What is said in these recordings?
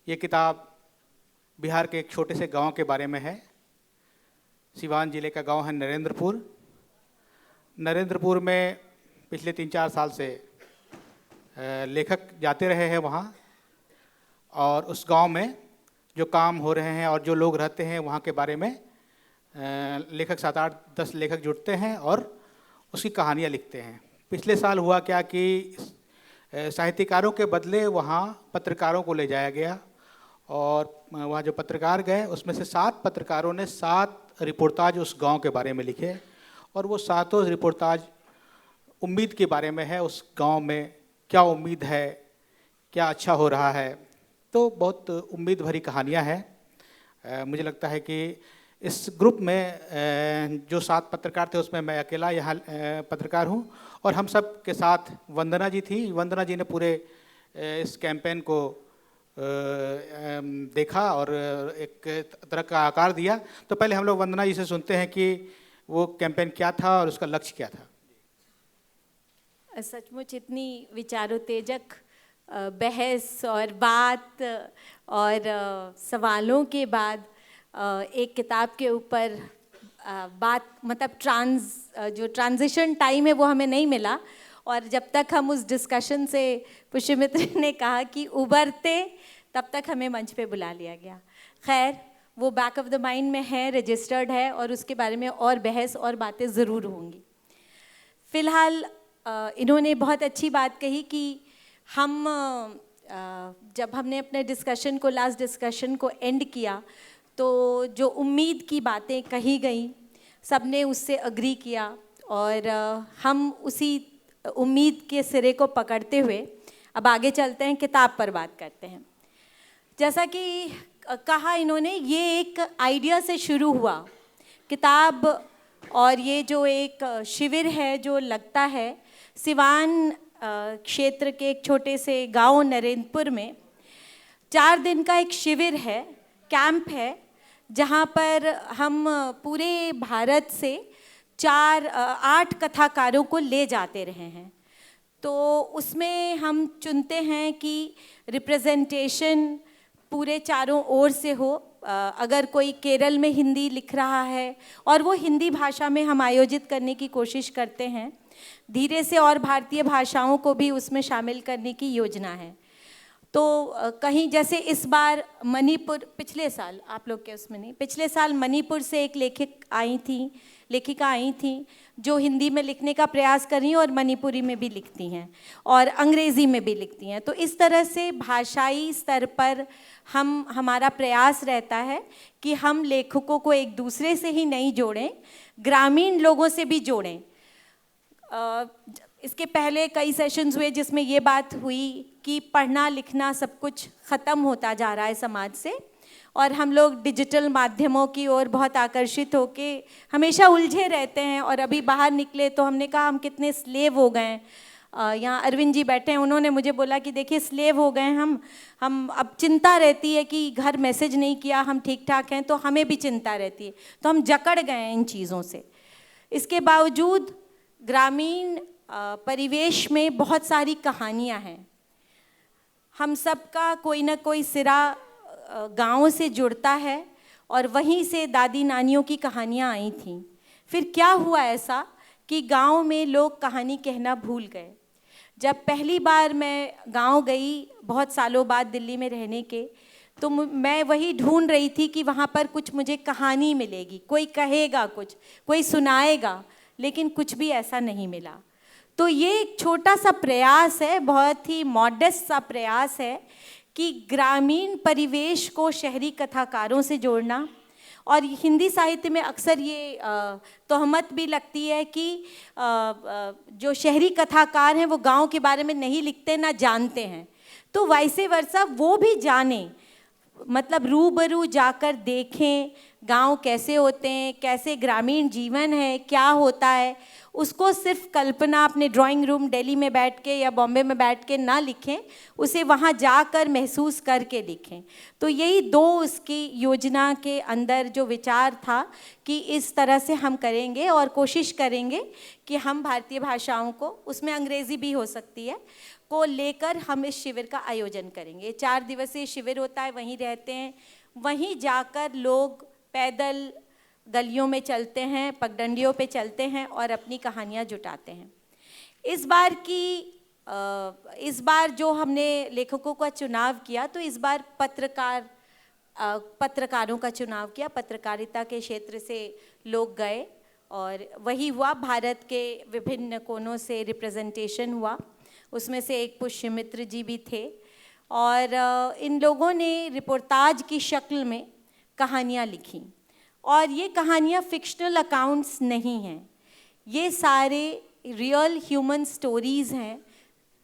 ये किताब बिहार के एक छोटे से गांव के बारे में है। सिवान जिले का गांव है नरेंद्रपुर। नरेंद्रपुर में पिछले 3-4 साल से लेखक जाते रहे हैं वहाँ, और उस गांव में जो काम हो रहे हैं और जो लोग रहते हैं वहाँ के बारे में लेखक 7-8-10 लेखक जुड़ते हैं और उसकी कहानियाँ लिखते हैं। पिछले साल हुआ क्या कि साहित्यकारों के बदले वहाँ पत्रकारों को ले जाया गया, और वहाँ जो पत्रकार गए उसमें से 7 पत्रकारों ने 7 रिपोर्टाज उस गांव के बारे में लिखे, और वो 7 रिपोर्टाज उम्मीद के बारे में है। उस गांव में क्या उम्मीद है, क्या अच्छा हो रहा है, तो बहुत उम्मीद भरी कहानियाँ हैं। मुझे लगता है कि इस ग्रुप में जो 7 पत्रकार थे उसमें मैं अकेला यहाँ पत्रकार हूँ, और हम सब के साथ वंदना जी थी। वंदना जी ने पूरे इस कैंपेन को देखा और एक तरह का आकार दिया। तो पहले हम लोग वंदना जी से सुनते हैं कि वो कैंपेन क्या था और उसका लक्ष्य क्या था। सचमुच इतनी विचारोत्तेजक बहस और बात और सवालों के बाद एक किताब के ऊपर बात, मतलब जो ट्रांजिशन टाइम है वो हमें नहीं मिला, और जब तक हम उस डिस्कशन से, पुष्यमित्र ने कहा कि उबरते, तब तक हमें मंच पे बुला लिया गया। खैर, वो बैक ऑफ द माइंड में है, रजिस्टर्ड है, और उसके बारे में और बहस और बातें ज़रूर होंगी। फ़िलहाल इन्होंने बहुत अच्छी बात कही कि हम जब हमने अपने डिस्कशन को, लास्ट डिस्कशन को एंड किया, तो जो उम्मीद की बातें कही गई सबने उससे अग्री किया, और हम उसी उम्मीद के सिरे को पकड़ते हुए अब आगे चलते हैं, किताब पर बात करते हैं। जैसा कि कहा इन्होंने, ये एक आइडिया से शुरू हुआ किताब, और ये जो एक शिविर है जो लगता है सिवान क्षेत्र के एक छोटे से गांव नरेंद्रपुर में 4 दिन का एक शिविर है, कैंप है, जहां पर हम पूरे भारत से 8 कथाकारों को ले जाते रहे हैं। तो उसमें हम चुनते हैं कि रिप्रेजेंटेशन पूरे चारों ओर से हो। अगर कोई केरल में हिंदी लिख रहा है और वो हिंदी भाषा में हम आयोजित करने की कोशिश करते हैं, धीरे से और भारतीय भाषाओं को भी उसमें शामिल करने की योजना है। तो कहीं जैसे इस बार मणिपुर, पिछले साल आप लोग के उसमें नहीं, पिछले साल मणिपुर से एक लेखिका आई थी जो हिंदी में लिखने का प्रयास कर रही हैं और मणिपुरी में भी लिखती हैं और अंग्रेज़ी में भी लिखती हैं। तो इस तरह से भाषाई स्तर पर हमारा प्रयास रहता है कि हम लेखकों को एक दूसरे से ही नहीं जोड़ें, ग्रामीण लोगों से भी जोड़ें। इसके पहले कई सेशंस हुए जिसमें ये बात हुई कि पढ़ना लिखना सब कुछ ख़त्म होता जा रहा है समाज से, और हम लोग डिजिटल माध्यमों की ओर बहुत आकर्षित होके हमेशा उलझे रहते हैं। और अभी बाहर निकले तो हमने कहा हम कितने स्लेव हो गए हैं। यहाँ अरविंद जी बैठे हैं, उन्होंने मुझे बोला कि देखिए स्लेव हो गए हम अब चिंता रहती है कि घर मैसेज नहीं किया, हम ठीक ठाक हैं, तो हमें भी चिंता रहती है, तो हम जकड़ गए हैं इन चीज़ों से। इसके बावजूद ग्रामीण परिवेश में बहुत सारी कहानियाँ हैं। हम सबका कोई ना कोई सिरा गाँव से जुड़ता है, और वहीं से दादी नानियों की कहानियाँ आई थीं। फिर क्या हुआ ऐसा कि गांव में लोग कहानी कहना भूल गए। जब पहली बार मैं गांव गई, बहुत सालों बाद दिल्ली में रहने के, तो मैं वही ढूंढ रही थी कि वहाँ पर कुछ मुझे कहानी मिलेगी, कोई कहेगा कुछ, कोई सुनाएगा, लेकिन कुछ भी ऐसा नहीं मिला। तो ये एक छोटा सा प्रयास है, बहुत ही मॉडेस्ट सा प्रयास है कि ग्रामीण परिवेश को शहरी कथाकारों से जोड़ना। और हिंदी साहित्य में अक्सर ये तोहमत भी लगती है कि जो शहरी कथाकार हैं वो गांव के बारे में नहीं लिखते, ना जानते हैं। तो वैसे वर्षा वो भी जाने, मतलब रूबरू जाकर देखें गांव कैसे होते हैं, कैसे ग्रामीण जीवन है, क्या होता है। उसको सिर्फ कल्पना अपने ड्राइंग रूम दिल्ली में बैठ के या बॉम्बे में बैठ के ना लिखें, उसे वहाँ जाकर महसूस करके लिखें। तो यही 2 उसकी योजना के अंदर जो विचार था कि इस तरह से हम करेंगे और कोशिश करेंगे कि हम भारतीय भाषाओं को, उसमें अंग्रेज़ी भी हो सकती है, को लेकर हम इस शिविर का आयोजन करेंगे। 4 दिवसीय शिविर होता है, वहीं रहते हैं, वहीं जाकर लोग पैदल गलियों में चलते हैं, पगडंडियों पे चलते हैं और अपनी कहानियाँ जुटाते हैं। इस बार जो हमने लेखकों का चुनाव किया, तो इस बार पत्रकारों का चुनाव किया। पत्रकारिता के क्षेत्र से लोग गए और वही हुआ, भारत के विभिन्न कोनों से रिप्रेजेंटेशन हुआ। उसमें से एक पुष्यमित्र जी भी थे और इन लोगों ने रिपोर्टाज की शक्ल में कहानियाँ लिखी। और ये कहानियाँ फिक्शनल अकाउंट्स नहीं हैं, ये सारे रियल ह्यूमन स्टोरीज़ हैं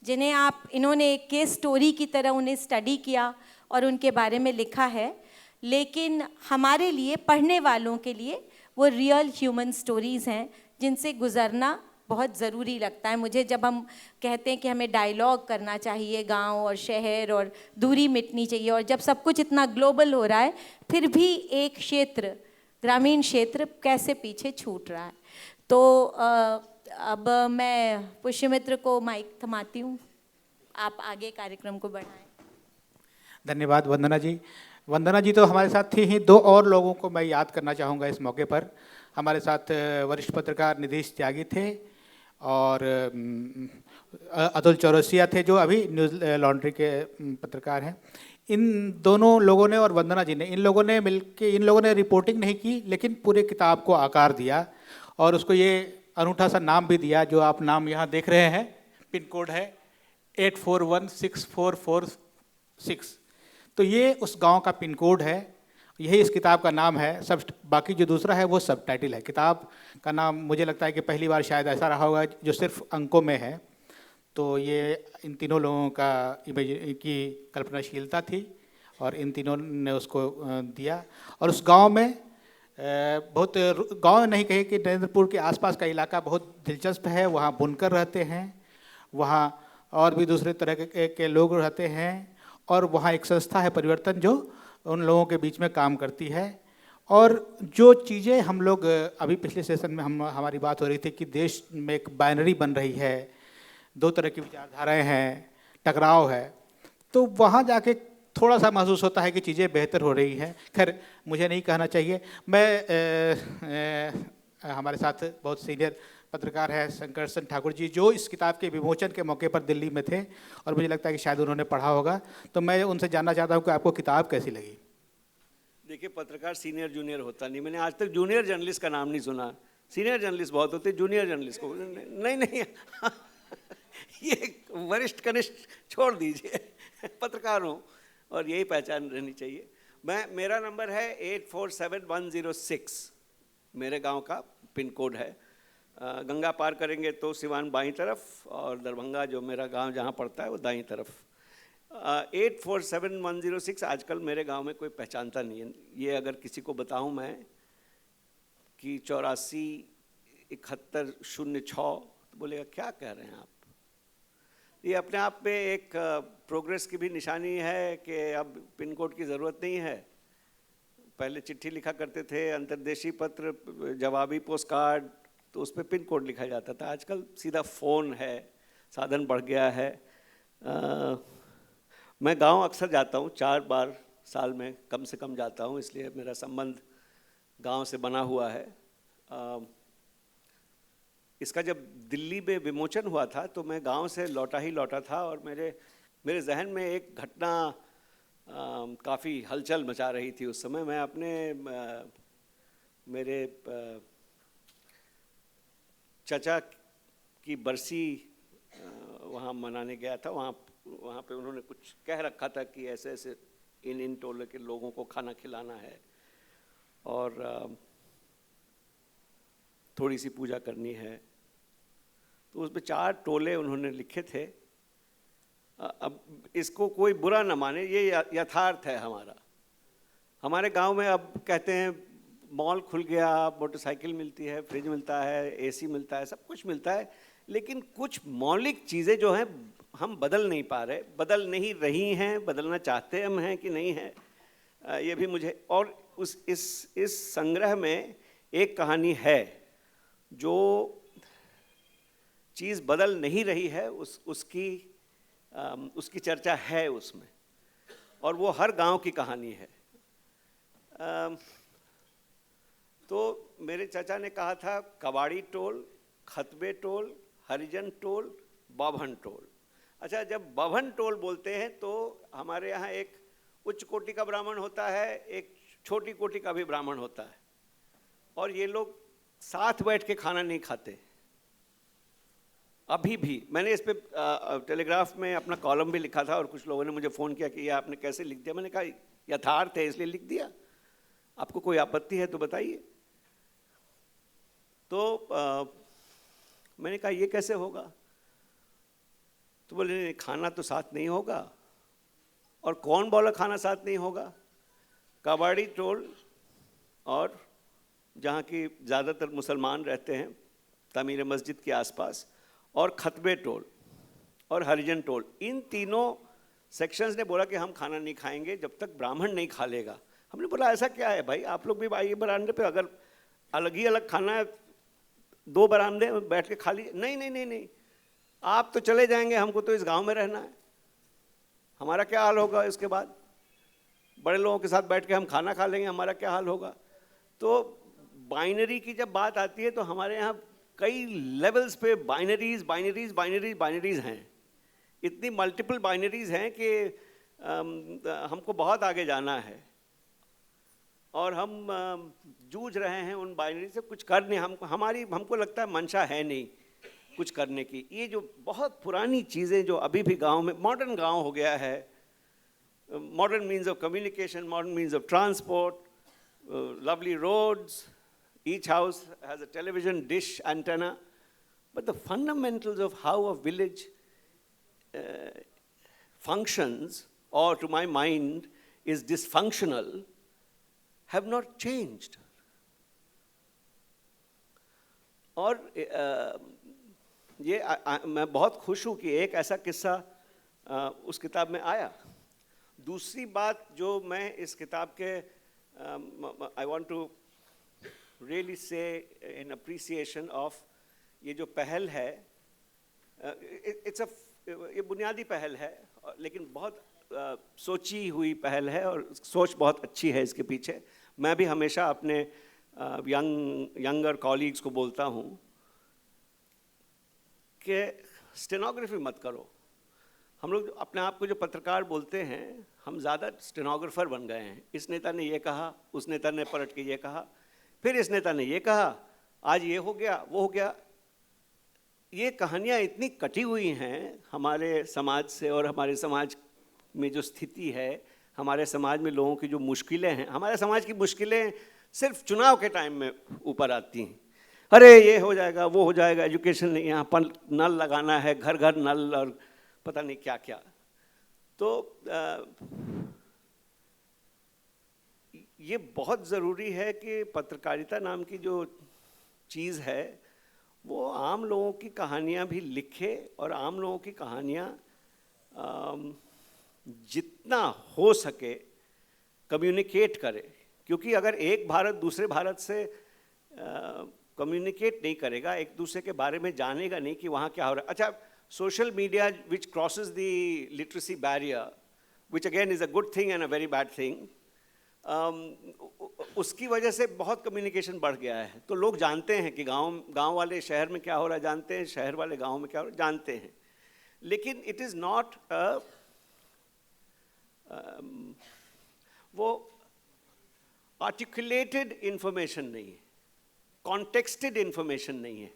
जिन्हें इन्होंने एक केस स्टोरी की तरह उन्हें स्टडी किया और उनके बारे में लिखा है। लेकिन हमारे लिए, पढ़ने वालों के लिए, वो रियल ह्यूमन स्टोरीज़ हैं जिनसे गुज़रना बहुत ज़रूरी लगता है मुझे। जब हम कहते हैं कि हमें डायलॉग करना चाहिए गांव और शहर और दूरी मिटनी चाहिए, और जब सब कुछ इतना ग्लोबल हो रहा है, फिर भी एक क्षेत्र, ग्रामीण क्षेत्र कैसे पीछे छूट रहा है। तो अब मैं पुष्यमित्र को माइक थमाती हूँ, आप आगे कार्यक्रम को बढ़ाएं। धन्यवाद वंदना जी। वंदना जी तो हमारे साथ थी ही, 2 और लोगों को मैं याद करना चाहूँगा इस मौके पर। हमारे साथ वरिष्ठ पत्रकार निधीश त्यागी थे और अतुल चौरसिया थे जो अभी न्यूज़ लॉन्ड्री के पत्रकार हैं। इन दोनों लोगों ने और वंदना जी ने, इन लोगों ने रिपोर्टिंग नहीं की, लेकिन पूरे किताब को आकार दिया और उसको ये अनूठा सा नाम भी दिया जो आप नाम यहाँ देख रहे हैं। पिन कोड है 84164446। तो ये उस गांव का पिन कोड है, यही इस किताब का नाम है। सब बाकी जो दूसरा है वो सब टाइटल है। किताब का नाम मुझे लगता है कि पहली बार शायद ऐसा रहा होगा जो सिर्फ अंकों में है। तो ये इन तीनों लोगों का की कल्पनाशीलता थी और इन तीनों ने उसको दिया। और उस गांव में बहुत, गांव नहीं कहे कि नरेंद्रपुर के आसपास का इलाका बहुत दिलचस्प है। वहाँ बुनकर रहते हैं, वहाँ और भी दूसरे तरह के लोग रहते हैं और वहाँ एक संस्था है परिवर्तन जो उन लोगों के बीच में काम करती है। और जो चीज़ें हम लोग अभी पिछले सेशन में हमारी बात हो रही थी कि देश में एक बाइनरी बन रही है, 2 तरह की विचारधाराएं हैं, टकराव है, तो वहाँ जाके थोड़ा सा महसूस होता है कि चीज़ें बेहतर हो रही हैं। खैर मुझे नहीं कहना चाहिए। मैं हमारे साथ बहुत सीनियर पत्रकार है शंकरसन ठाकुर जी, जो इस किताब के विमोचन के मौके पर दिल्ली में थे और मुझे लगता है कि शायद उन्होंने पढ़ा होगा। तो मैं उनसे जानना चाहता हूँ कि आपको किताब कैसी लगी। देखिए, पत्रकार सीनियर जूनियर होता नहीं। मैंने आज तक जूनियर जर्नलिस्ट का नाम नहीं सुना। सीनियर जर्नलिस्ट बहुत होते, जूनियर जर्नलिस्ट को नहीं ये वरिष्ठ कनिष्ठ छोड़ दीजिए, पत्रकार हूँ और यही पहचान रहनी चाहिए। मेरा नंबर है 847106, मेरे गांव का पिन कोड है। गंगा पार करेंगे तो सिवान बाईं तरफ और दरभंगा जो मेरा गांव जहां पड़ता है वो दाईं तरफ। 847106 आजकल मेरे गांव में कोई पहचानता नहीं है। ये अगर किसी को बताऊं मैं कि 847106 तो बोलेगा क्या कह रहे हैं आप। ये अपने आप में एक प्रोग्रेस की भी निशानी है कि अब पिन कोड की ज़रूरत नहीं है। पहले चिट्ठी लिखा करते थे, अंतर्देशीय पत्र, जवाबी पोस्ट कार्ड, तो उस पर पिन कोड लिखा जाता था। आजकल सीधा फ़ोन है, साधन बढ़ गया है। मैं गांव अक्सर जाता हूँ, 4 बार साल में कम से कम जाता हूँ, इसलिए मेरा संबंध गांव से बना हुआ है। इसका जब दिल्ली में विमोचन हुआ था तो मैं गांव से लौटा था और मेरे जहन में एक घटना काफ़ी हलचल मचा रही थी उस समय। मैं अपने मेरे चचा की बरसी वहाँ मनाने गया था। वहाँ पे उन्होंने कुछ कह रखा था कि ऐसे ऐसे इन टोले के लोगों को खाना खिलाना है और थोड़ी सी पूजा करनी है। तो उसमें 4 टोले उन्होंने लिखे थे। अब इसको कोई बुरा न माने, ये यथार्थ है हमारा। हमारे गांव में अब कहते हैं मॉल खुल गया, मोटरसाइकिल मिलती है, फ्रिज मिलता है, एसी मिलता है, सब कुछ मिलता है, लेकिन कुछ मौलिक चीज़ें जो हैं हम बदल नहीं पा रहे, बदल नहीं रही हैं। बदलना चाहते हम हैं कि नहीं है, ये भी मुझे। और इस संग्रह में एक कहानी है जो चीज़ बदल नहीं रही है, उसकी उसकी चर्चा है उसमें, और वो हर गांव की कहानी है। तो मेरे चाचा ने कहा था कबाड़ी टोल, खतबे टोल, हरिजन टोल, बाभन टोल। अच्छा, जब बाभन टोल बोलते हैं तो हमारे यहाँ एक उच्च कोटि का ब्राह्मण होता है, एक छोटी कोटि का भी ब्राह्मण होता है, और ये लोग साथ बैठ के खाना नहीं खाते। अभी भी मैंने इस पे टेलीग्राफ में अपना कॉलम भी लिखा था, और कुछ लोगों ने मुझे फ़ोन किया कि ये आपने कैसे लिख दिया। मैंने कहा यथार्थ है इसलिए लिख दिया, आपको कोई आपत्ति है तो बताइए। तो मैंने कहा ये कैसे होगा? तो बोले नहीं, खाना तो साथ नहीं होगा। और कौन बोला खाना साथ नहीं होगा? कबाड़ी टोल और जहाँ की ज़्यादातर मुसलमान रहते हैं तामीर मस्जिद के आसपास, और खतबे टोल और हरिजन टोल, इन तीनों सेक्शंस ने बोला कि हम खाना नहीं खाएंगे जब तक ब्राह्मण नहीं खा लेगा। हमने बोला ऐसा क्या है भाई, आप लोग भी आइए बरामदे पे, अगर अलग ही अलग खाना है 2 बरामदे में बैठ के खा लीजिए। नहीं नहीं नहीं नहीं, आप तो चले जाएंगे, हमको तो इस गांव में रहना है, हमारा क्या हाल होगा इसके बाद? बड़े लोगों के साथ बैठ के हम खाना खा लेंगे, हमारा क्या हाल होगा? तो बाइनरी की जब बात आती है तो हमारे यहाँ कई लेवल्स पे बाइनरीज बाइनरीज बाइनरीज बाइनरीज हैं। इतनी मल्टीपल बाइनरीज हैं कि हमको बहुत आगे जाना है, और हम जूझ रहे हैं उन बाइनरी से। कुछ कर नहीं, हमको लगता है मंशा है नहीं कुछ करने की। ये जो बहुत पुरानी चीज़ें जो अभी भी गांव में, मॉडर्न गांव हो गया है, modern means of communication, modern means of transport, lovely roads, each house has a television dish antenna, but the fundamentals of how a village functions, or to my mind is dysfunctional, have not changed. और मैं बहुत खुश हूँ कि एक ऐसा किस्सा उस किताब में आया। दूसरी बात जो मैं इस किताब के I want to really say in appreciation of, ये जो पहल है, ये बुनियादी पहल है लेकिन बहुत सोची हुई पहल है, और सोच बहुत अच्छी है इसके पीछे। मैं भी हमेशा अपने यंगर कॉलीग्स को बोलता हूँ कि स्टेनोग्राफी मत करो। हम लोग अपने आप को जो पत्रकार बोलते हैं, हम ज़्यादा स्टेनोग्राफर बन गए हैं। इस नेता ने ये कहा, उस नेता ने पलट के ये कहा, फिर इस नेता ने ये कहा, आज ये हो गया वो हो गया। ये कहानियाँ इतनी कटी हुई हैं हमारे समाज से, और हमारे समाज में जो स्थिति है, हमारे समाज में लोगों की जो मुश्किलें हैं। हमारे समाज की मुश्किलें सिर्फ चुनाव के टाइम में ऊपर आती हैं। अरे ये हो जाएगा वो हो जाएगा, एजुकेशन नहीं, यहाँ पर नल लगाना है, घर घर नल, और पता नहीं क्या क्या। तो ये बहुत ज़रूरी है कि पत्रकारिता नाम की जो चीज़ है वो आम लोगों की कहानियाँ भी लिखे, और आम लोगों की कहानियाँ जितना हो सके कम्युनिकेट करे। क्योंकि अगर एक भारत दूसरे भारत से कम्युनिकेट नहीं करेगा, एक दूसरे के बारे में जानेगा नहीं कि वहाँ क्या हो रहा है। अच्छा, social media which crosses the literacy barrier, which again is a good thing and a very bad thing, उसकी वजह से बहुत कम्युनिकेशन बढ़ गया है। तो लोग जानते हैं कि गांव वाले शहर में क्या हो रहा है जानते हैं, शहर वाले गांव में क्या हो रहा है जानते हैं, लेकिन इट इज़ नॉट वो आर्टिकुलेटेड इंफॉर्मेशन नहीं है, कॉन्टेक्स्टेड इंफॉर्मेशन नहीं है।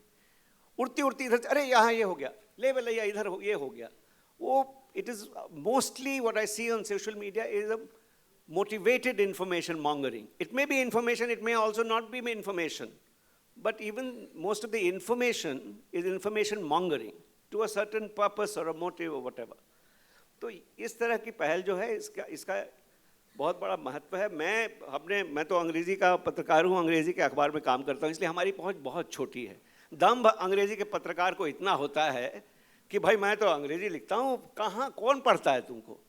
उड़ती उड़ती इधर, अरे यहाँ ये हो गया, ले भैया इधर ये हो गया। वो it is mostly what I see on social media is a motivated information mongering. It may be information, it may also not be information, but even most of the information is information mongering to a certain purpose or a motive or whatever. तो इस तरह की पहल जो है इसका बहुत बड़ा महत्व है। मैं तो अंग्रेज़ी का पत्रकार हूँ, अंग्रेज़ी के अखबार में काम करता हूँ, इसलिए हमारी पहुँच बहुत छोटी है। दम अंग्रेज़ी के पत्रकार को इतना होता है कि भाई मैं तो अंग्रेज़ी लिखता हूँ, कहाँ कौन पढ़ता है तुमको?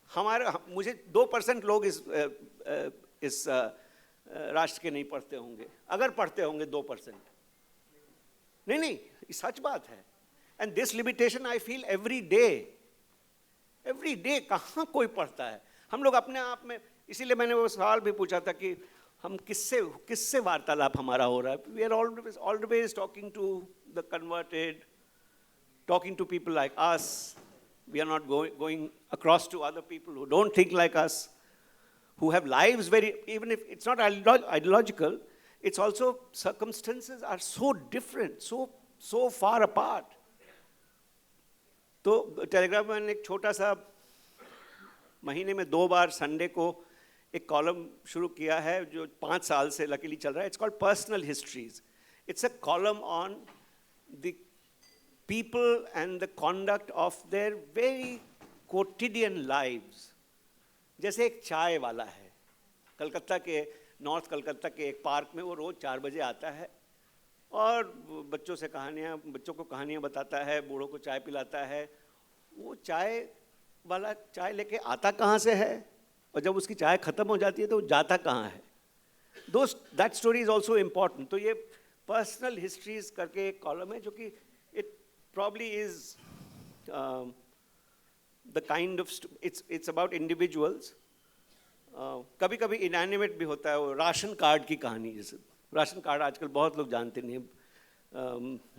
मुझे 2% लोग इस राष्ट्र के नहीं पढ़ते होंगे, अगर पढ़ते होंगे 2%। नहीं, ये सच बात है। And this limitation I feel every day. Every day कहाँ कोई पढ़ता है? हम लोग अपने आप में, इसीलिए मैंने वो सवाल भी पूछा था कि हम किससे वार्तालाप हमारा हो रहा है? We are always talking to the converted, talking to people like us. We are not going across to other people who don't think like us, who have lives even if it's not ideological, it's also circumstances are so different, so far apart. तो telegraph में मैंने एक छोटा सा महीने में 2 बार Sunday को एक कॉलम शुरू किया है जो 5 साल से लकीली चल रहा है. It's called personal histories. It's a column on the people and the conduct of their very quotidian lives. जैसे एक चाय वाला है कलकत्ता के, नॉर्थ कलकत्ता के एक पार्क में, वो रोज़ 4 बजे आता है और बच्चों को कहानियाँ बताता है, बूढ़ों को चाय पिलाता है. वो चाय वाला चाय लेके आता कहाँ से है और जब उसकी चाय ख़त्म हो जाती है तो वो जाता कहाँ है? That story is also important. तो ये पर्सनल हिस्ट्रीज करके एक कॉलम है जो कि it probably is the kind of it's about individuals. कभी कभी inanimate भी होता है. वो राशन कार्ड की कहानी, जैसे राशन कार्ड आजकल बहुत लोग जानते नहीं.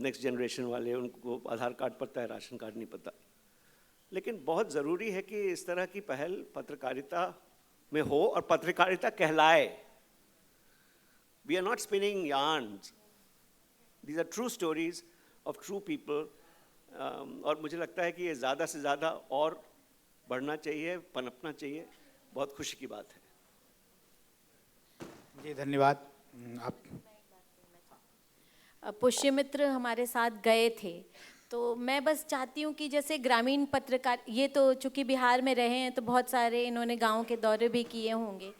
नेक्स्ट जनरेशन वाले, उनको आधार कार्ड पता है, राशन कार्ड नहीं पता. लेकिन बहुत ज़रूरी है कि इस तरह की पहल पत्रकारिता में हो और पत्रकारिता कहलाए. We are not spinning yarns. These are true stories of true people. और मुझे लगता है कि ये ज़्यादा से ज़्यादा और बढ़ना चाहिए, पनपना चाहिए. बहुत खुशी की बात है. जी धन्यवाद. आप पुष्यमित्र हमारे साथ गए थे, तो मैं बस चाहती हूँ कि जैसे ग्रामीण पत्रकार, ये तो चूँकि बिहार में रहे हैं तो बहुत सारे इन्होंने गाँव के दौरे भी किए होंगे,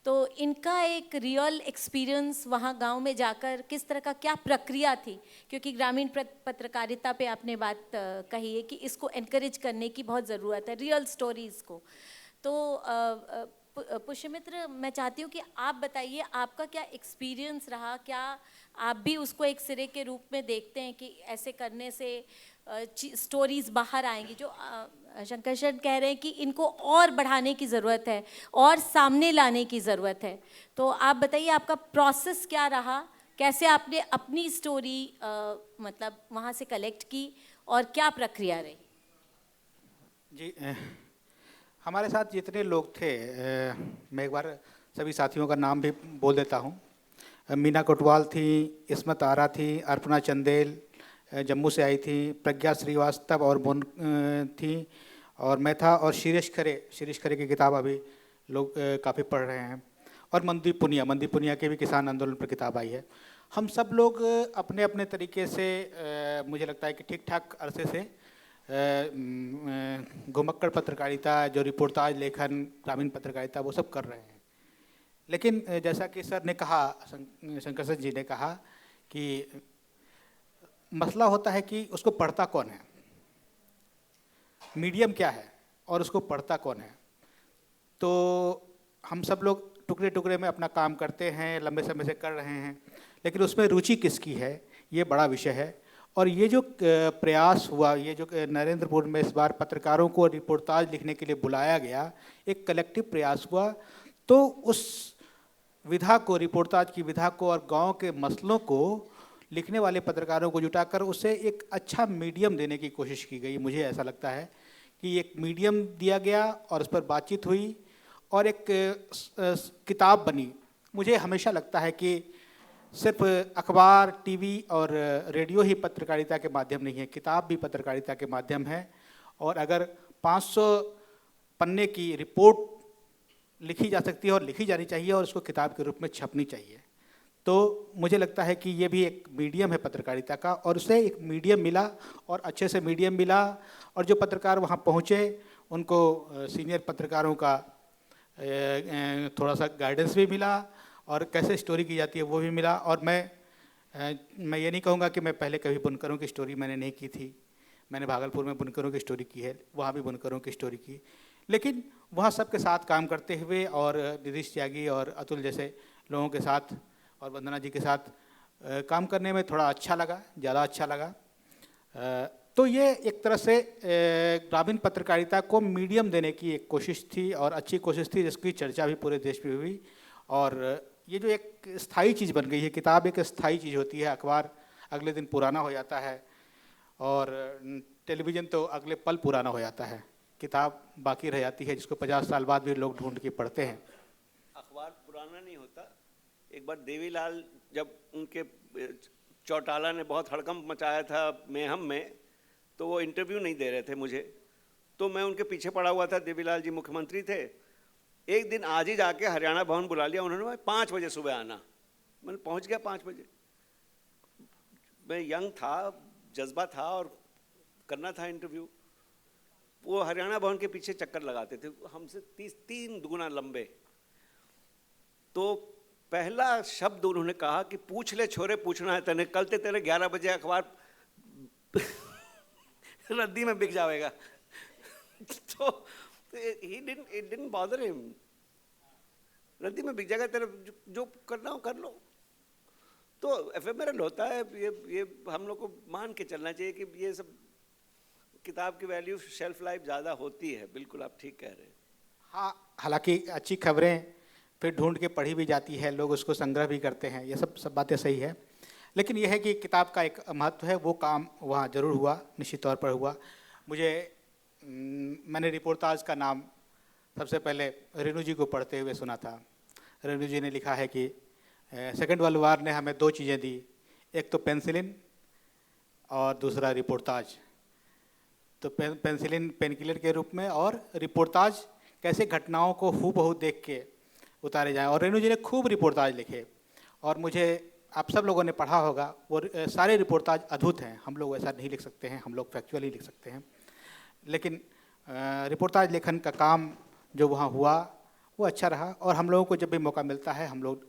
तो इनका एक रियल एक्सपीरियंस वहाँ गांव में जाकर किस तरह का, क्या प्रक्रिया थी, क्योंकि ग्रामीण पत्रकारिता पे आपने बात कही है कि इसको एनकरेज करने की बहुत ज़रूरत है, रियल स्टोरीज़ को. तो पुष्यमित्र, मैं चाहती हूँ कि आप बताइए आपका क्या एक्सपीरियंस रहा, क्या आप भी उसको एक सिरे के रूप में देखते हैं कि ऐसे करने से स्टोरीज़ बाहर आएंगी, जो शंकर सर कह रहे हैं कि इनको और बढ़ाने की ज़रूरत है और सामने लाने की ज़रूरत है. तो आप बताइए आपका प्रोसेस क्या रहा, कैसे आपने अपनी स्टोरी मतलब वहाँ से कलेक्ट की और क्या प्रक्रिया रही? जी हमारे साथ जितने लोग थे, मैं एक बार सभी साथियों का नाम भी बोल देता हूँ. मीना कोटवाल थी, इस्मत आरा थी, अर्पणा चंदेल जम्मू से आई थी, प्रज्ञा श्रीवास्तव और मोन थी, और मैं था, और शिरीष खरे की किताब अभी लोग काफ़ी पढ़ रहे हैं, और मनदीप पुनिया की भी किसान आंदोलन पर किताब आई है. हम सब लोग अपने अपने तरीके से मुझे लगता है कि ठीक ठाक अरसे से घुमक्कड़ पत्रकारिता, जो रिपोर्टाज लेखन, ग्रामीण पत्रकारिता, वो सब कर रहे हैं. लेकिन जैसा कि सर ने कहा, शंकर सर जी ने कहा कि मसला होता है कि उसको पढ़ता कौन है, मीडियम क्या है और उसको पढ़ता कौन है. तो हम सब लोग टुकड़े टुकड़े में अपना काम करते हैं, लंबे समय से कर रहे हैं, लेकिन उसमें रुचि किसकी है ये बड़ा विषय है. और ये जो प्रयास हुआ, ये जो नरेंद्रपुर में इस बार पत्रकारों को रिपोर्टाज लिखने के लिए बुलाया गया, एक कलेक्टिव प्रयास हुआ, तो उस विधा को, रिपोर्टाज की विधा को और गांव के मसलों को लिखने वाले पत्रकारों को जुटाकर उसे एक अच्छा मीडियम देने की कोशिश की गई. मुझे ऐसा लगता है कि एक मीडियम दिया गया और उस पर बातचीत हुई और एक किताब बनी. मुझे हमेशा लगता है कि सिर्फ अखबार, टीवी और रेडियो ही पत्रकारिता के माध्यम नहीं है, किताब भी पत्रकारिता के माध्यम है. और अगर 500 पन्ने की रिपोर्ट लिखी जा सकती है और लिखी जानी चाहिए और उसको किताब के रूप में छपनी चाहिए, तो मुझे लगता है कि ये भी एक मीडियम है पत्रकारिता का, और उसे एक मीडियम मिला और अच्छे से मीडियम मिला. और जो पत्रकार वहाँ पहुँचे उनको सीनियर पत्रकारों का थोड़ा सा गाइडेंस भी मिला और कैसे स्टोरी की जाती है वो भी मिला. और मैं ये नहीं कहूँगा कि मैं पहले कभी बुनकरों की स्टोरी मैंने नहीं की थी. मैंने भागलपुर में बुनकरों की स्टोरी की है, वहाँ भी बुनकरों की स्टोरी की, लेकिन वहाँ सबके साथ काम करते हुए और निधीश त्यागी और अतुल जैसे लोगों के साथ और वंदना जी के साथ काम करने में थोड़ा अच्छा लगा, ज़्यादा अच्छा लगा. तो ये एक तरह से ग्रामीण पत्रकारिता को मीडियम देने की एक कोशिश थी और अच्छी कोशिश थी, जिसकी चर्चा भी पूरे देश में हुई। और ये जो एक स्थायी चीज़ बन गई है, किताब एक स्थायी चीज़ होती है, अखबार अगले दिन पुराना हो जाता है और टेलीविज़न तो अगले पल पुराना हो जाता है, किताब बाकी रह जाती है जिसको 50 साल बाद भी लोग ढूंढ के पढ़ते हैं। अखबार पुराना नहीं होता। एक बार देवीलाल, जब उनके चौटाला ने बहुत हड़कंप मचाया था मेहम में, तो वो इंटरव्यू नहीं दे रहे थे मुझे, तो मैं उनके पीछे पड़ा हुआ था। देवीलाल जी मुख्यमंत्री थे। एक दिन आज ही जाके हरियाणा भवन बुला लिया उन्होंने, 5 बजे सुबह आना। मैंने पहुंच गया 5 बजे। मैं यंग था, जज्बा था और करना था इंटरव्यू। वो हरियाणा भवन के पीछे चक्कर लगाते थे, हमसे 3 दुगुना लंबे। तो पहला शब्द उन्होंने कहा कि पूछ ले छोरे, पूछना है तेने, कल ते तेरे 11 बजे अखबार रद्दी में बिक जाएगा। तो it didn't bother him। रद्दी में बिक जाएगा, तेरे जो करना हो कर लो। तो एफेमेरल होता है ये हम लोग को मान के चलना चाहिए कि ये सब किताब की वैल्यू, शेल्फ लाइफ ज़्यादा होती है। बिल्कुल आप ठीक कह रहे हैं। हाँ, हालांकि अच्छी खबरें फिर ढूंढ के पढ़ी भी जाती है, लोग उसको संग्रह भी करते हैं, ये सब बातें सही है। लेकिन यह है कि किताब का एक महत्व है, वो काम वहाँ ज़रूर हुआ, निश्चित तौर पर हुआ। मैंने रिपोर्टाज का नाम सबसे पहले रेणु जी को पढ़ते हुए सुना था। रेणु जी ने लिखा है कि सेकेंड वर्ल्ड वार ने हमें 2 चीज़ें दी, एक तो पेंसिलिन और दूसरा रिपोर्टाज। तो पेंसिलिन पेनकिलर के रूप में और रिपोर्टाज कैसे घटनाओं को हूबहू देख के उतारे जाएं। और रेणु जी ने खूब रिपोर्टाज लिखे और मुझे, आप सब लोगों ने पढ़ा होगा, वो सारे रिपोर्टाज अद्भुत हैं। हम लोग वैसा नहीं लिख सकते हैं, हम लोग फैक्चुअली लिख सकते हैं, लेकिन रिपोर्टाज लेखन का काम जो वहाँ हुआ वो अच्छा रहा और हम लोगों को जब भी मौका मिलता है हम लोग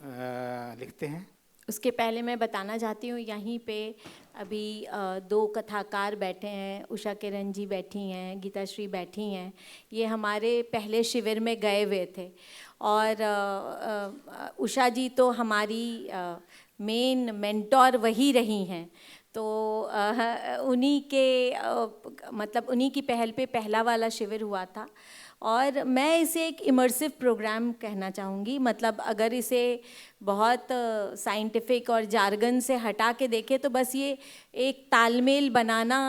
लिखते हैं। उसके पहले मैं बताना चाहती हूँ, यहीं पे अभी 2 कथाकार बैठे हैं, उषा किरण जी बैठी हैं, गीता श्री बैठी हैं। ये हमारे पहले शिविर में गए हुए थे और उषा जी तो हमारी मेन मेंटोर वही रही हैं। तो उन्हीं के मतलब उन्हीं की पहल पे पहला वाला शिविर हुआ था और मैं इसे एक इमर्सिव प्रोग्राम कहना चाहूँगी। मतलब अगर इसे बहुत साइंटिफिक और जार्गन से हटा के देखें तो बस ये एक तालमेल बनाना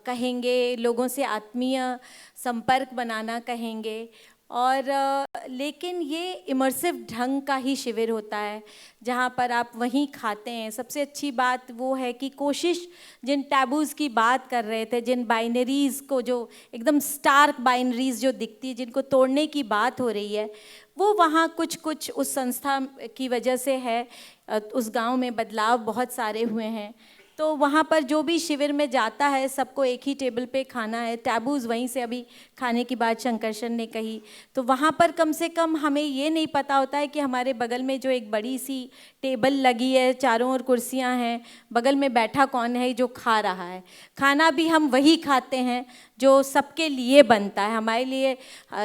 कहेंगे, लोगों से आत्मीय संपर्क बनाना कहेंगे। और लेकिन ये इमर्सिव ढंग का ही शिविर होता है जहाँ पर आप वहीं खाते हैं। सबसे अच्छी बात वो है कि कोशिश, जिन टैबूज़ की बात कर रहे थे, जिन बाइनरीज़ को, जो एकदम स्टार्क बाइनरीज़ जो दिखती है, जिनको तोड़ने की बात हो रही है, वो वहाँ कुछ उस संस्था की वजह से है। उस गांव में बदलाव बहुत सारे हुए हैं। तो वहाँ पर जो भी शिविर में जाता है सबको एक ही टेबल पे खाना है। टैबूज़ वहीं से, अभी खाने की बात शंकरशन ने कही, तो वहाँ पर कम से कम हमें ये नहीं पता होता है कि हमारे बगल में जो एक बड़ी सी टेबल लगी है, चारों ओर कुर्सियाँ हैं, बगल में बैठा कौन है जो खा रहा है। खाना भी हम वही खाते हैं जो सबके लिए बनता है। हमारे लिए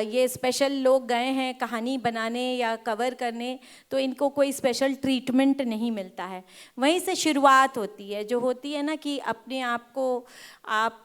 ये स्पेशल लोग गए हैं कहानी बनाने या कवर करने, तो इनको कोई स्पेशल ट्रीटमेंट नहीं मिलता है। वहीं से शुरुआत होती है, जो होती है ना कि अपने आप को आप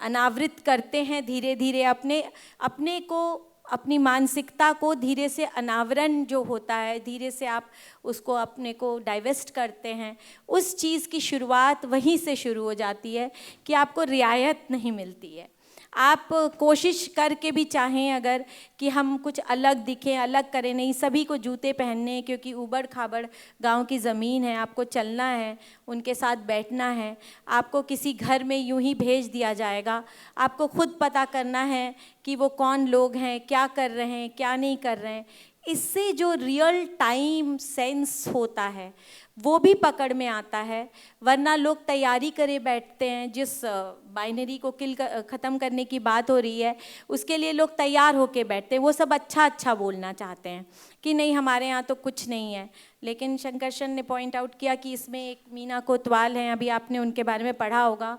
अनावृत करते हैं धीरे धीरे, अपने को, अपनी मानसिकता को धीरे से अनावरण जो होता है, धीरे से आप उसको अपने को डाइवेस्ट करते हैं। उस चीज़ की शुरुआत वहीं से शुरू हो जाती है कि आपको रियायत नहीं मिलती है। आप कोशिश करके भी चाहें अगर कि हम कुछ अलग दिखें, अलग करें, नहीं, सभी को जूते पहनने, क्योंकि ऊबड़ खाबड़ गांव की ज़मीन है, आपको चलना है, उनके साथ बैठना है। आपको किसी घर में यूं ही भेज दिया जाएगा, आपको खुद पता करना है कि वो कौन लोग हैं, क्या कर रहे हैं, क्या नहीं कर रहे हैं। इससे जो रियल टाइम सेंस होता है वो भी पकड़ में आता है। वरना लोग तैयारी करे बैठते हैं, जिस बाइनरी को ख़त्म करने की बात हो रही है उसके लिए लोग तैयार होके बैठते हैं। वो सब अच्छा बोलना चाहते हैं कि नहीं हमारे यहाँ तो कुछ नहीं है। लेकिन शंकरशन ने पॉइंट आउट किया कि इसमें एक मीना कोतवाल हैं, अभी आपने उनके बारे में पढ़ा होगा,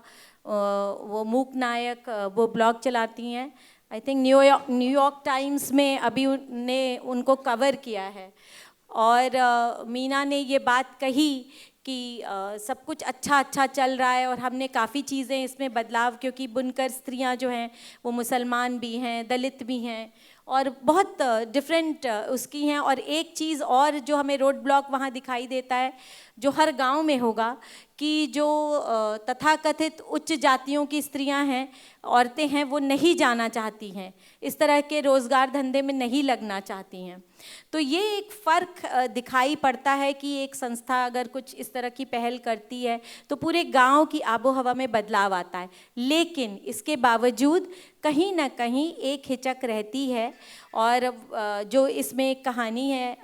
वो मूक नायक, वो ब्लॉग चलाती हैं। आई थिंक न्यूयॉर्क टाइम्स में अभी उनने उनको कवर किया है। और मीना ने ये बात कही कि सब कुछ अच्छा चल रहा है और हमने काफ़ी चीज़ें इसमें बदलाव, क्योंकि बुनकर स्त्रियां जो हैं वो मुसलमान भी हैं, दलित भी हैं और बहुत डिफरेंट उसकी हैं। और एक चीज़ और जो हमें रोड ब्लॉक वहाँ दिखाई देता है, जो हर गांव में होगा, कि जो तथाकथित उच्च जातियों की स्त्रियां हैं, औरतें हैं, वो नहीं जाना चाहती हैं, इस तरह के रोज़गार धंधे में नहीं लगना चाहती हैं। तो ये एक फ़र्क दिखाई पड़ता है कि एक संस्था अगर कुछ इस तरह की पहल करती है तो पूरे गांव की आबो हवा में बदलाव आता है। लेकिन इसके बावजूद कहीं ना कहीं एक हिचक रहती है। और जो इसमें एक कहानी है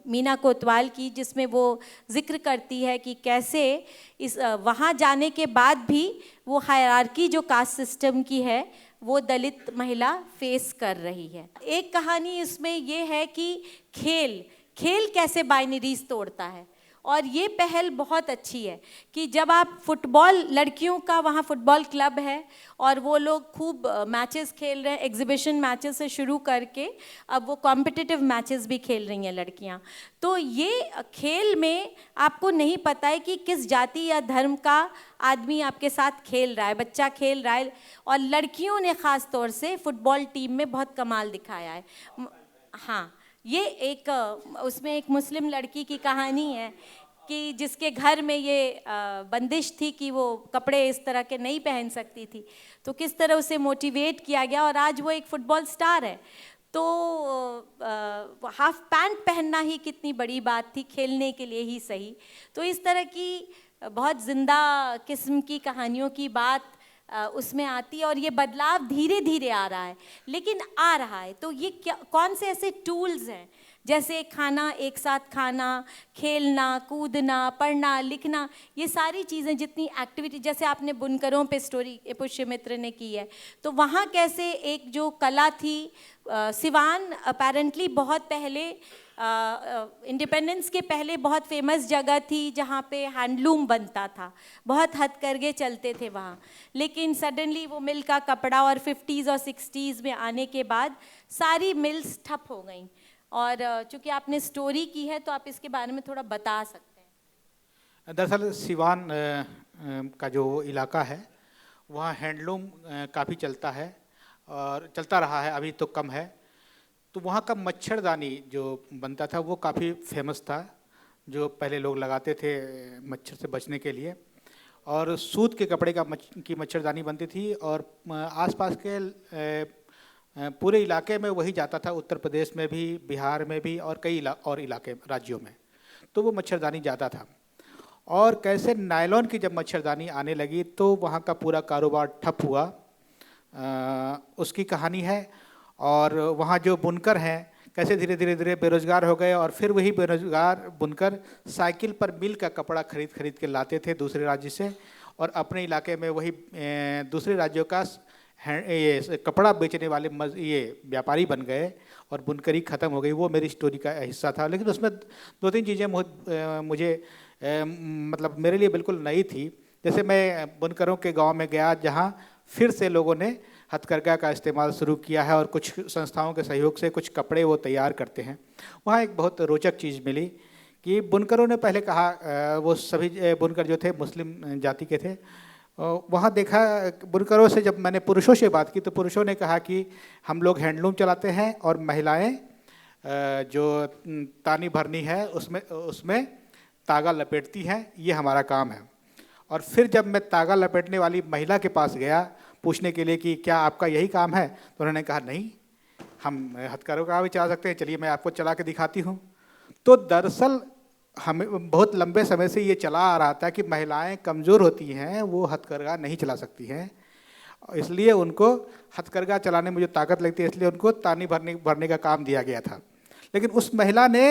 मीना कोतवाल की, जिसमें वो जिक्र करती है कि कैसे इस वहाँ जाने के बाद भी वो हायरार्की जो कास्ट सिस्टम की है वो दलित महिला फेस कर रही है। एक कहानी इसमें ये है कि खेल कैसे बाइनरीज तोड़ता है। और ये पहल बहुत अच्छी है कि जब आप फुटबॉल, लड़कियों का वहाँ फुटबॉल क्लब है और वो लोग खूब मैचेस खेल रहे हैं, एग्जीबिशन मैचेस से शुरू करके अब वो कॉम्पिटिटिव मैचेस भी खेल रही हैं लड़कियाँ। तो ये खेल में आपको नहीं पता है कि किस जाति या धर्म का आदमी आपके साथ खेल रहा है, बच्चा खेल रहा है। और लड़कियों ने ख़ास तौर से फुटबॉल टीम में बहुत कमाल दिखाया है। हाँ, ये एक उसमें एक मुस्लिम लड़की की कहानी है कि जिसके घर में ये बंदिश थी कि वो कपड़े इस तरह के नहीं पहन सकती थी, तो किस तरह उसे मोटिवेट किया गया और आज वो एक फुटबॉल स्टार है। तो हाफ पैंट पहनना ही कितनी बड़ी बात थी, खेलने के लिए ही सही। तो इस तरह की बहुत ज़िंदा किस्म की कहानियों की बात उसमें आती है और ये बदलाव धीरे धीरे आ रहा है, लेकिन आ रहा है। तो ये क्या, कौन से ऐसे टूल्स हैं, जैसे खाना, एक साथ खाना, खेलना, कूदना, पढ़ना, लिखना, ये सारी चीज़ें, जितनी एक्टिविटी, जैसे आपने बुनकरों पे स्टोरी पुष्यमित्र ने की है, तो वहाँ कैसे एक जो कला थी, सिवान अपेरेंटली बहुत पहले इंडिपेंडेंस के पहले बहुत फेमस जगह थी जहाँ पे हैंडलूम बनता था, बहुत हथकरघे चलते थे वहाँ। लेकिन सडनली वो मिल का कपड़ा और 50s और 60s में आने के बाद सारी मिल्स ठप हो गई। और चूँकि आपने स्टोरी की है तो आप इसके बारे में थोड़ा बता सकते हैं। दरअसल सिवान का जो इलाका है वहाँ हैंडलूम काफ़ी चलता है और चलता रहा है, अभी तो कम है। तो वहाँ का मच्छरदानी जो बनता था वो काफ़ी फेमस था, जो पहले लोग लगाते थे मच्छर से बचने के लिए। और सूत के कपड़े की मच्छरदानी बनती थी और आसपास के पूरे इलाके में वही जाता था, उत्तर प्रदेश में भी, बिहार में भी और कई और इलाके राज्यों में। तो वो मच्छरदानी जाता था। और कैसे नायलॉन की जब मच्छरदानी आने लगी तो वहाँ का पूरा कारोबार ठप हुआ, उसकी कहानी है। और वहाँ जो बुनकर हैं कैसे धीरे धीरे बेरोजगार हो गए और फिर वही बेरोजगार बुनकर साइकिल पर मिल का कपड़ा खरीद के लाते थे दूसरे राज्य से और अपने इलाके में वही दूसरे राज्यों का ये कपड़ा बेचने वाले ये व्यापारी बन गए और बुनकरी ख़त्म हो गई। वो मेरी स्टोरी का हिस्सा था, लेकिन उसमें 2-3 चीज़ें मुझे मतलब मेरे लिए बिल्कुल नई थी। जैसे मैं बुनकरों के गांव में गया जहां फिर से लोगों ने हथकरघा का इस्तेमाल शुरू किया है और कुछ संस्थाओं के सहयोग से कुछ कपड़े वो तैयार करते हैं। वहाँ एक बहुत रोचक चीज़ मिली कि बुनकरों ने पहले कहा, वो सभी बुनकर जो थे मुस्लिम जाति के थे, वहाँ देखा बुनकरों से जब मैंने पुरुषों से बात की तो पुरुषों ने कहा कि हम लोग हैंडलूम चलाते हैं और महिलाएं जो तानी भरनी है उसमें तागा लपेटती हैं, ये हमारा काम है। और फिर जब मैं तागा लपेटने वाली महिला के पास गया पूछने के लिए कि क्या आपका यही काम है, तो उन्होंने कहा नहीं, हम हथकरघा भी चला सकते हैं, चलिए मैं आपको चला के दिखाती हूँ। तो दरअसल हमें बहुत लंबे समय से ये चला आ रहा था कि महिलाएं कमज़ोर होती हैं, वो हथकरघा नहीं चला सकती हैं, इसलिए उनको हथकरघा चलाने में जो ताकत लगती है इसलिए उनको तानी भरने का काम दिया गया था। लेकिन उस महिला ने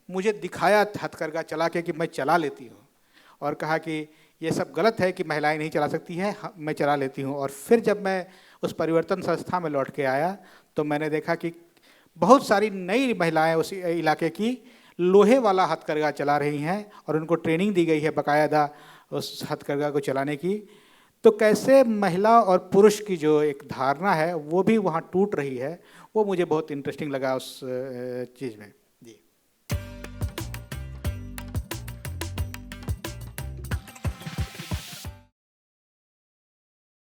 मुझे दिखाया हथकरघा चला के कि मैं चला लेती हूँ और कहा कि ये सब गलत है कि महिलाएं नहीं चला सकती हैं, मैं चला लेती हूँ। और फिर जब मैं उस परिवर्तन संस्था में लौट के आया तो मैंने देखा कि बहुत सारी नई महिलाएं उस इलाके की लोहे वाला हथकरघा चला रही हैं और उनको ट्रेनिंग दी गई है बाकायदा उस हथकरघा को चलाने की। तो कैसे महिला और पुरुष की जो एक धारणा है वो भी वहाँ टूट रही है, वो मुझे बहुत इंटरेस्टिंग लगा उस चीज़ में।